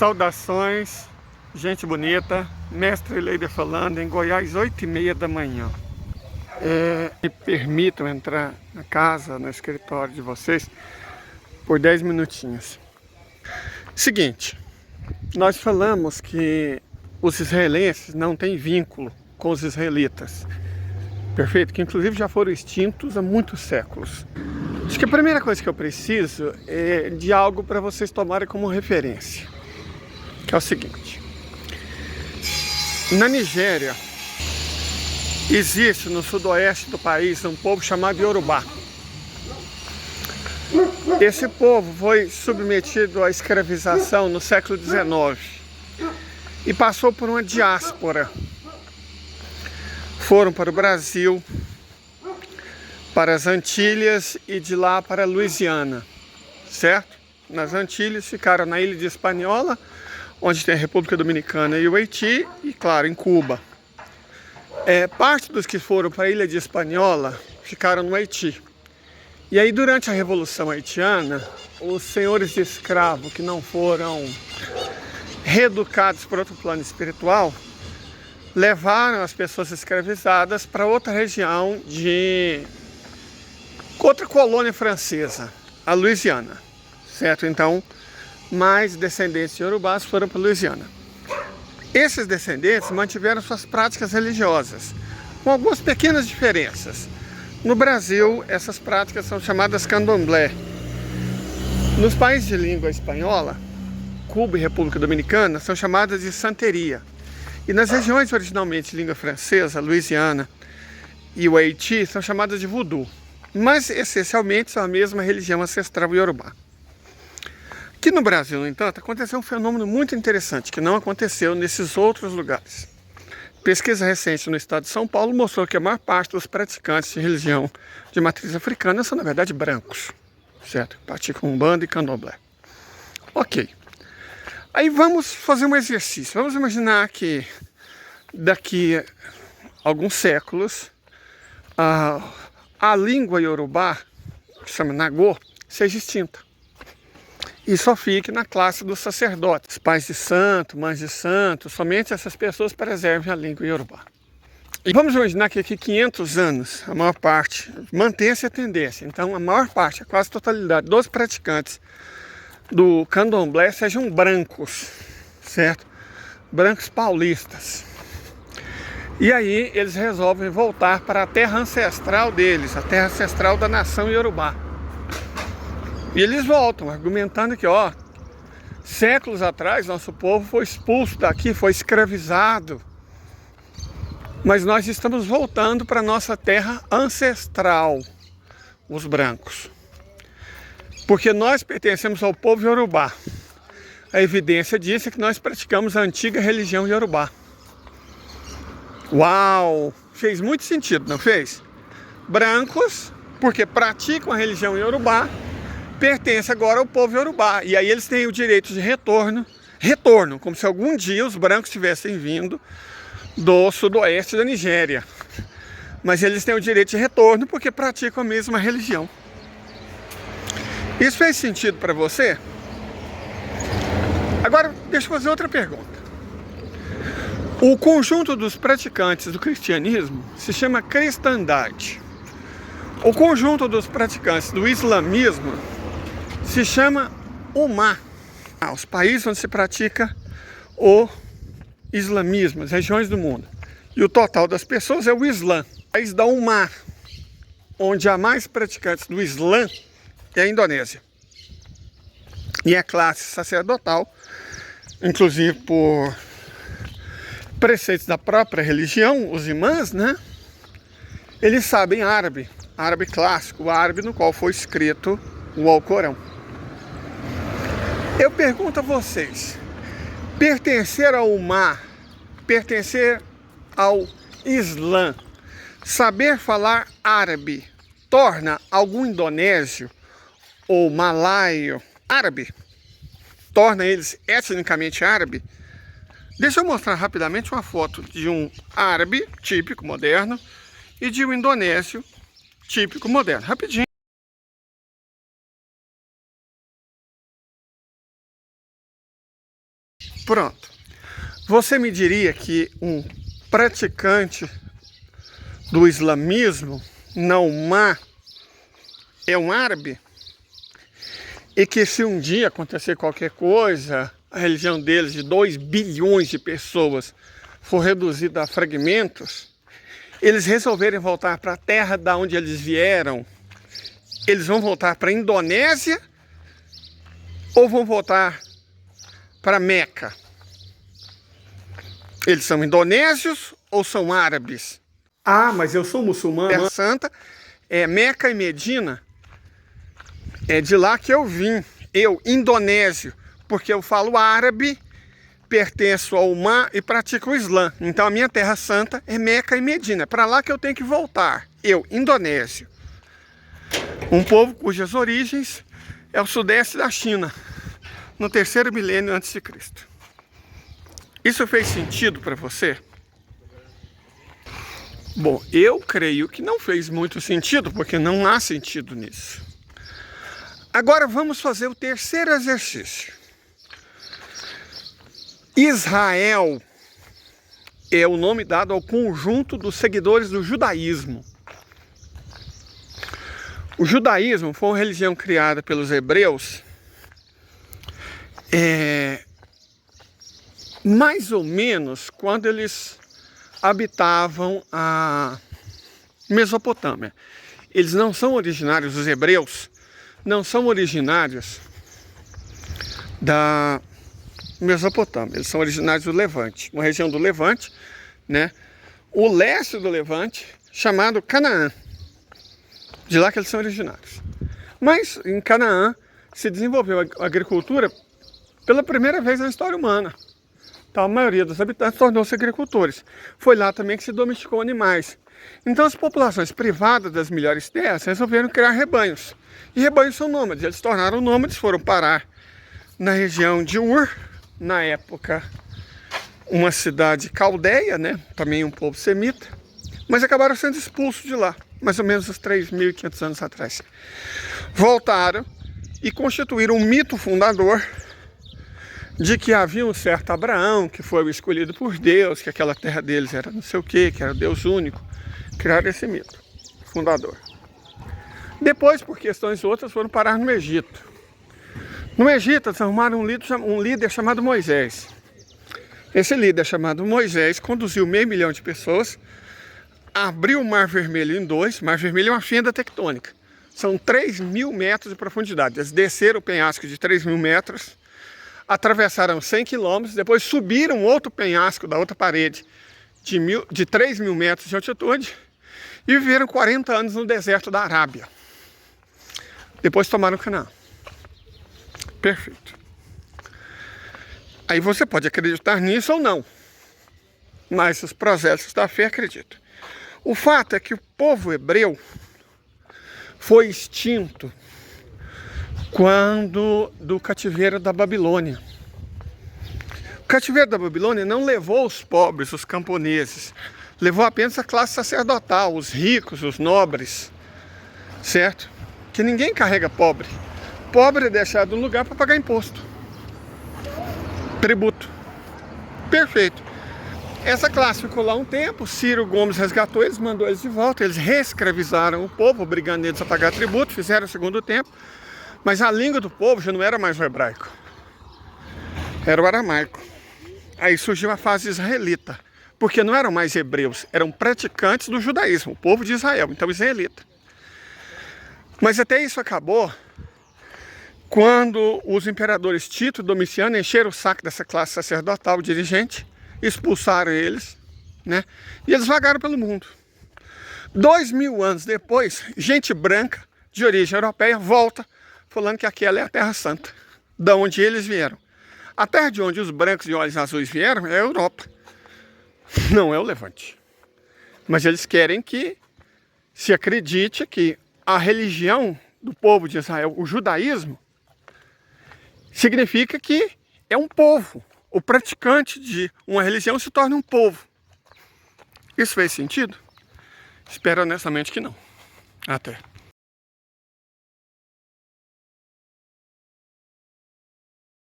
Saudações, gente bonita, Mestre Leider falando em Goiás, 8h30 da manhã. Me permitam entrar na casa, no escritório de vocês, por 10 minutinhos. Seguinte, nós falamos que os israelenses não têm vínculo com os israelitas, perfeito? Que inclusive já foram extintos há muitos séculos. Acho que a primeira coisa que eu preciso é de algo para vocês tomarem como referência, que é o seguinte: na Nigéria existe no sudoeste do país um povo chamado Yorubá. Esse povo foi submetido à escravização no século XIX e passou por uma diáspora. Foram para o Brasil, para as Antilhas e de lá para a Louisiana, certo? Nas Antilhas ficaram na ilha de Hispaniola, onde tem a República Dominicana e o Haiti, e claro, em Cuba. Parte dos que foram para a ilha de Hispaniola ficaram no Haiti. E aí, durante a Revolução Haitiana, os senhores de escravo que não foram reeducados para outro plano espiritual, levaram as pessoas escravizadas para outra região de outra colônia francesa, a Louisiana, certo? Então, mais descendentes de Yorubás foram para a Louisiana. Esses descendentes mantiveram suas práticas religiosas, com algumas pequenas diferenças. No Brasil, essas práticas são chamadas candomblé. Nos países de língua espanhola, Cuba e República Dominicana, são chamadas de santeria. E nas regiões originalmente de língua francesa, Louisiana e o Haiti, são chamadas de voodoo. Mas, essencialmente, são a mesma religião ancestral iorubá. Aqui no Brasil, no entanto, aconteceu um fenômeno muito interessante, que não aconteceu nesses outros lugares. Pesquisa recente no estado de São Paulo mostrou que a maior parte dos praticantes de religião de matriz africana são, na verdade, brancos, certo? Praticam umbanda e candomblé. Ok. Aí vamos fazer um exercício. Vamos imaginar que daqui a alguns séculos a língua iorubá, que se chama Nagô, seja extinta. E só fique na classe dos sacerdotes, pais de santo, mães de santo, somente essas pessoas preservem a língua iorubá. E vamos imaginar que aqui 500 anos, a maior parte, mantém-se a tendência. Então a maior parte, a quase totalidade dos praticantes do candomblé sejam brancos, certo? Brancos paulistas. E aí eles resolvem voltar para a terra ancestral deles, a terra ancestral da nação iorubá. E eles voltam, argumentando que, séculos atrás nosso povo foi expulso daqui, foi escravizado. Mas nós estamos voltando para a nossa terra ancestral, os brancos. Porque nós pertencemos ao povo iorubá. A evidência disso é que nós praticamos a antiga religião iorubá. Uau! Fez muito sentido, não fez? Brancos, porque praticam a religião iorubá, pertence agora ao povo iorubá. E aí eles têm o direito de retorno, como se algum dia os brancos tivessem vindo do sudoeste da Nigéria. Mas eles têm o direito de retorno porque praticam a mesma religião. Isso fez sentido para você? Agora, deixa eu fazer outra pergunta. O conjunto dos praticantes do cristianismo se chama cristandade. O conjunto dos praticantes do islamismo se chama Ummah. Os países onde se pratica o islamismo, as regiões do mundo. E o total das pessoas é o Islã. O país da Ummah, onde há mais praticantes do Islã, é a Indonésia. E a classe sacerdotal, inclusive por preceitos da própria religião, os imãs, né? Eles sabem árabe clássico, o árabe no qual foi escrito o Alcorão. Eu pergunto a vocês, pertencer ao Ummah, pertencer ao Islã, saber falar árabe, torna algum indonésio ou malaio árabe? Torna eles etnicamente árabe? Deixa eu mostrar rapidamente uma foto de um árabe típico moderno e de um indonésio típico moderno. Rapidinho. Pronto. Você me diria que um praticante do islamismo não má é um árabe? E que se um dia acontecer qualquer coisa, a religião deles de 2 bilhões de pessoas for reduzida a fragmentos, eles resolverem voltar para a terra da onde eles vieram, eles vão voltar para a Indonésia ou vão voltar para Meca? Eles são indonésios ou são árabes? Ah, mas eu sou muçulmano. Terra Santa é Meca e Medina. É de lá que eu vim. Eu, indonésio, porque eu falo árabe, pertenço ao Omã e pratico o Islã. Então a minha Terra Santa é Meca e Medina. É para lá que eu tenho que voltar. Eu, indonésio. Um povo cujas origens é o sudeste da China, no 3º milênio antes de Cristo. Isso fez sentido para você? Bom, eu creio que não fez muito sentido, porque não há sentido nisso. Agora vamos fazer o 3º exercício. Israel é o nome dado ao conjunto dos seguidores do judaísmo. O judaísmo foi uma religião criada pelos hebreus mais ou menos quando eles habitavam a Mesopotâmia. Eles não são originários, os hebreus não são originários da Mesopotâmia, eles são originários do Levante, uma região do Levante, né? O leste do Levante, chamado Canaã. De lá que eles são originários. Mas em Canaã se desenvolveu a agricultura pela primeira vez na história humana. Então a maioria dos habitantes tornou-se agricultores. Foi lá também que se domesticou animais. Então as populações privadas das melhores terras resolveram criar rebanhos. E rebanhos são nômades. Eles se tornaram nômades, foram parar na região de Ur, na época uma cidade caldeia, né? Também um povo semita, mas acabaram sendo expulsos de lá, mais ou menos uns 3.500 anos atrás. Voltaram e constituíram um mito fundador de que havia um certo Abraão, que foi o escolhido por Deus, que aquela terra deles era não sei o que era o Deus único. Criaram esse mito fundador. Depois, por questões outras, foram parar no Egito. No Egito, eles arrumaram um líder chamado Moisés. Esse líder chamado Moisés conduziu 500 mil de pessoas, abriu o Mar Vermelho em 2. Mar Vermelho é uma fenda tectônica. São 3.000 metros de profundidade. Eles desceram o penhasco de 3.000 metros, atravessaram 100 quilômetros, depois subiram outro penhasco da outra parede de 3.000 metros de altitude e viveram 40 anos no deserto da Arábia. Depois tomaram Canaã. Perfeito. Aí você pode acreditar nisso ou não, mas os prosélitos da fé acreditam. O fato é que o povo hebreu foi extinto quando do cativeiro da Babilônia. O cativeiro da Babilônia não levou os pobres, os camponeses, levou apenas a classe sacerdotal, os ricos, os nobres, certo? Que ninguém carrega pobre. Pobre é deixado no lugar para pagar imposto, tributo. Perfeito. Essa classe ficou lá um tempo, Ciro Gomes resgatou eles, mandou eles de volta, eles reescravizaram o povo, obrigando eles a pagar tributo, fizeram o segundo tempo. Mas a língua do povo já não era mais o hebraico, era o aramaico. Aí surgiu a fase israelita, porque não eram mais hebreus, eram praticantes do judaísmo, o povo de Israel, então israelita. Mas até isso acabou quando os imperadores Tito e Domiciano encheram o saco dessa classe sacerdotal dirigente, expulsaram eles, né? E eles vagaram pelo mundo. 2000 anos depois, gente branca de origem europeia volta falando que aquela é a Terra Santa, da onde eles vieram. A terra de onde os brancos de olhos azuis vieram é a Europa, não é o Levante. Mas eles querem que se acredite que a religião do povo de Israel, o judaísmo, significa que é um povo. O praticante de uma religião se torna um povo. Isso fez sentido? Espero honestamente que não. Até.